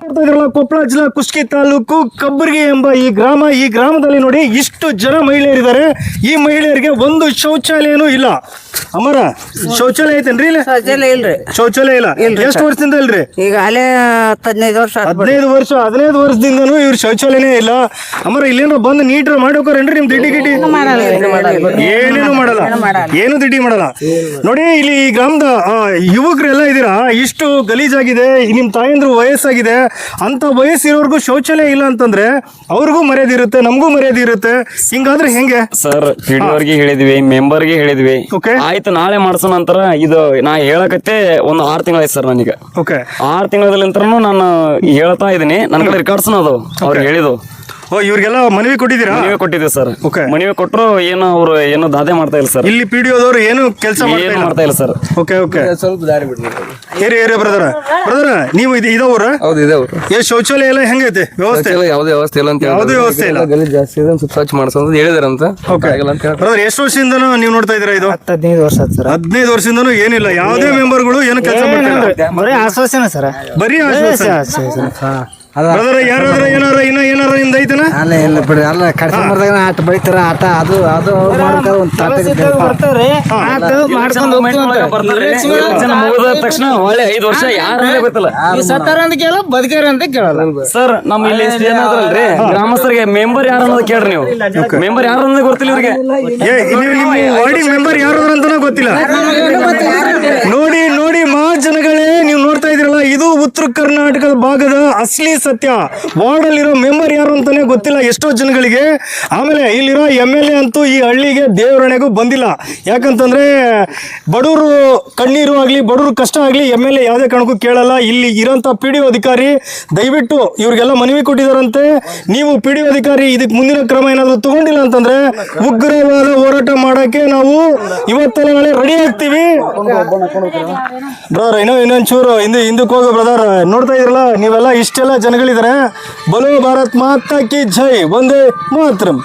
ನೋಡ್ತಾ ಇದ್ರಲ್ಲ, ಕೊಪ್ಪಳ ಜಿಲ್ಲಾ ಕುಷ್ಟಗಿ ತಾಲೂಕು ಕಬ್ಬರ್ಗಿ ಎಂಬ ಈ ಗ್ರಾಮದಲ್ಲಿ ನೋಡಿ ಇಷ್ಟು ಜನ ಮಹಿಳೆಯರಿದ್ದಾರೆ. ಈ ಮಹಿಳೆಯರಿಗೆ ಒಂದು ಶೌಚಾಲಯನೂ ಇಲ್ಲ. ಅಮರ ಶೌಚಾಲಯ ಐತೇನ್ರಿ? ಇಲ್ಲ ಶೌಚಾಲಯ ಇಲ್ರಿ. ಶೌಚಾಲಯ ಇಲ್ಲ. ಎಷ್ಟು ವರ್ಷದಿಂದ ಇಲ್ರಿ? ಈಗ ಅಲ್ಲೇ 15 ವರ್ಷ 15 ವರ್ಷದಿಂದನೂ ಇವ್ರ ಶೌಚಾಲಯನೇ ಇಲ್ಲ. ಅಮರ ಇಲ್ಲೇನೋ ಬಂದು ನೀಟ್ರ ಮಾಡ್ಬೇಕ್ರೇನ್ರಿ? ನಿಮ್ ದಿಡ್ಡಿ ಗಿಡ್ಡಿ ಏನೇನು ಮಾಡಲ್ಲ, ಏನು ದಿಡ್ಡಿ ಮಾಡಲ್ಲ. ನೋಡಿ ಇಲ್ಲಿ ಈ ಗ್ರಾಮದ ಯುವಕರೆಲ್ಲ ಇದೀರಾ, ಇಷ್ಟು ಗಲೀಜಾಗಿದೆ. ನಿಮ್ ತಾಯಂದ್ರು ವಯಸ್ಸಾಗಿದೆ, ಅಂತ ವಯಸ್ಸಿರೋರ್ಗು ಶೌಚಾಲಯ ಇಲ್ಲ ಅಂತಂದ್ರೆ ಅವ್ರಿಗೂ ಮರ್ಯಾದೆ ಇರುತ್ತೆ, ನಮಗೂ ಮರ್ಯಾದೆ ಇರುತ್ತೆ. ಹಿಂಗಾದ್ರೆ ಹೆಂಗೆ ಸರ್? ಪಿಡಿಯೋರ್ಗೆ ಹೇಳಿದ್ವಿ, ಮೆಂಬರ್ಗೆ ಹೇಳಿದ್ವಿ. ಆಯ್ತು ನಾಳೆ ಮಾಡ್ಸೋ ನಂತರ ಇದು ನಾ ಹೇಳಕತ್ತೆ ಒಂದು 6 ತಿಂಗಳಾಯ್ತು ಸರ್. ನನಗೆ 6 ತಿಂಗಳಲ್ಲಿಂತ್ರನು ನಾನು ಹೇಳ್ತಾ ಇದೀನಿ. ನನ್ನ ಕಡೆ ರಿಕಾರ್ಡ್ಸ್ನು ಅದು ಅವ್ರಿಗೆ ಹೇಳಿದ್ದು. ಇವ್ರಿಗೆಲ್ಲ ಮನವಿ ಕೊಟ್ಟಿದ್ದೀರಾ? ಮನವಿ ಕೊಟ್ಟಿದ್ದೆ ಸರ್. ಮನವಿ ಕೊಟ್ಟರು ಏನು ಅವ್ರು ಏನು ದಾದೆ ಮಾಡ್ತಾ ಇಲ್ಲ ಸರ್. ಇಲ್ಲಿ ಪಿಡಿಯೋದವ್ರು ಏನು ಕೆಲಸ ಮಾಡ್ತಾ ಇಲ್ಲ ಸರ್. ಸ್ವಲ್ಪ ದಾರಿ ಬಿಡ್ರಿ ಬ್ರದರ್, ನೀವು ಇದವ್ರ? ಹೌದು ಇದೇವ್ರು. ಶೌಚಾಲಯ ಎಲ್ಲ ಹೆಂಗೈತೆ ವ್ಯವಸ್ಥೆ? ಯಾವುದೇ ವ್ಯವಸ್ಥೆ ಇಲ್ಲ ಅಂತ ಯಾವುದೇ ವ್ಯವಸ್ಥೆ ಇಲ್ಲ, ಗಲೀಜ್ ಜಾಸ್ತಿ ಇದೆ, ಸ್ವಲ್ಪ ಸ್ವಚ್ಛ ಮಾಡಿಸೋದು ಹೇಳಿದಾರಂತ. ಬ್ರದರ್ ಎಷ್ಟು ವರ್ಷದಿಂದನೂ ನೀವು ನೋಡ್ತಾ ಇದ್ದೀರಾ ಇದು? 15 ವರ್ಷ ಸರ್. 15 ವರ್ಷದಿಂದನೂ ಏನಿಲ್ಲ, ಯಾವುದೇ ಮೆಂಬರ್ಗಳು ಏನು ಕೆಲಸ ಮಾಡ್ತಿಲ್ಲ, ಬರೀ ಆಶ್ವಾಸನೆ ಸರ್, ಬರೀ ಆಶ್ವಾಸನೆ. ಬ್ರದರ್ ಯಾರಾದ್ರೂ ಏನಾರ ನಿಮ್ದು ಐತನ? ಅಲ್ಲ ಇಲ್ಲ ಬಿಡ್ರಿ, ಅಲ್ಲ ಕಡಿಮೆ ಆಟ ಬೈತಾರ, ಆಟ ಅದು ಅದು ಮುಗಿದ ತಕ್ಷಣ ಒಳ್ಳೆ 5 ವರ್ಷ ಯಾರು ಗೊತ್ತಿಲ್ಲ, ಸತ್ತಾರ ಅಂತ ಕೇಳ, ಬದುಕಾರ ಅಂತ ಕೇಳಲ್ಲ ಸರ್. ನಮ್ಮ ಇಲ್ಲಿ ಏನಾದ್ರಲ್ರಿ ಗ್ರಾಮಸ್ಥರಿಗೆ ಮೆಂಬರ್ ಯಾರು ಅನ್ನೋದು ಕೇಳ್ರಿ ನೀವು. ಮೆಂಬರ್ ಯಾರು ಅನ್ನೋದು ಗೊತ್ತಿಲ್ಲ ಇವ್ರಿಗೆ. ವಾರ್ಡಿನ ಮೆಂಬರ್ ಯಾರು ಅಂತಾನೂ ಗೊತ್ತಿಲ್ಲ. ನೋಡಿ ಮಹಾಜನಗಳೇ, ನೀವು ನೋಡ್ತಾ ಇದ್ರಲ್ಲ, ಇದು ಉತ್ತರ ಕರ್ನಾಟಕದ ಭಾಗದ ಅಸಲಿ ಸತ್ಯ. ವಾರ್ಡ್ ಅಲ್ಲಿರೋ ಮೆಂಬರ್ ಯಾರು ಅಂತಾನೆ ಗೊತ್ತಿಲ್ಲ ಎಷ್ಟೋ ಜನಗಳಿಗೆ. ಆಮೇಲೆ ಇಲ್ಲಿರೋ MLA ಅಂತೂ ಈ ಹಳ್ಳಿಗೆ ದೇವರಣೆಗೂ ಬಂದಿಲ್ಲ. ಯಾಕಂತಂದ್ರೆ ಬಡವರು ಕಣ್ಣೀರು ಆಗ್ಲಿ, ಬಡವ್ರ ಕಷ್ಟ ಆಗ್ಲಿ MLA ಯಾವುದೇ ಕಾರಣಕ್ಕೂ ಕೇಳಲ್ಲ. ಇಲ್ಲಿ ಇರೋಂಥ PDO ಅಧಿಕಾರಿ ದಯವಿಟ್ಟು ಇವ್ರಿಗೆಲ್ಲ ಮನವಿ ಕೊಟ್ಟಿದಾರಂತೆ, ನೀವು PDO ಅಧಿಕಾರಿ ಇದಕ್ಕೆ ಮುಂದಿನ ಕ್ರಮ ಏನಾದ್ರು ತಗೊಂಡಿಲ್ಲ ಅಂತಂದ್ರೆ ಉಗ್ರವಾದ ಹೋರಾಟ ಮಾಡಕ್ಕೆ ನಾವು ಇವತ್ತಲ್ಲ ನಾಳೆ ರೆಡಿ ಆಗ್ತೀವಿ. ಬ್ರದರ್ ಇನ್ನೊಂಚೂರು ಹಿಂದಕ್ಕೆ ಹೋಗೋ ಬ್ರದರ್. ನೋಡ್ತಾ ಇದ್ರಲ್ಲ ನೀವೆಲ್ಲ, ಇಷ್ಟೆಲ್ಲ ಜನಗಳಿದ್ದಾರೆ. ಬಲೋ ಭಾರತ್ ಮಾತಾ ಕಿ ಜೈ, ವಂದೇ ಮಾತರಂ.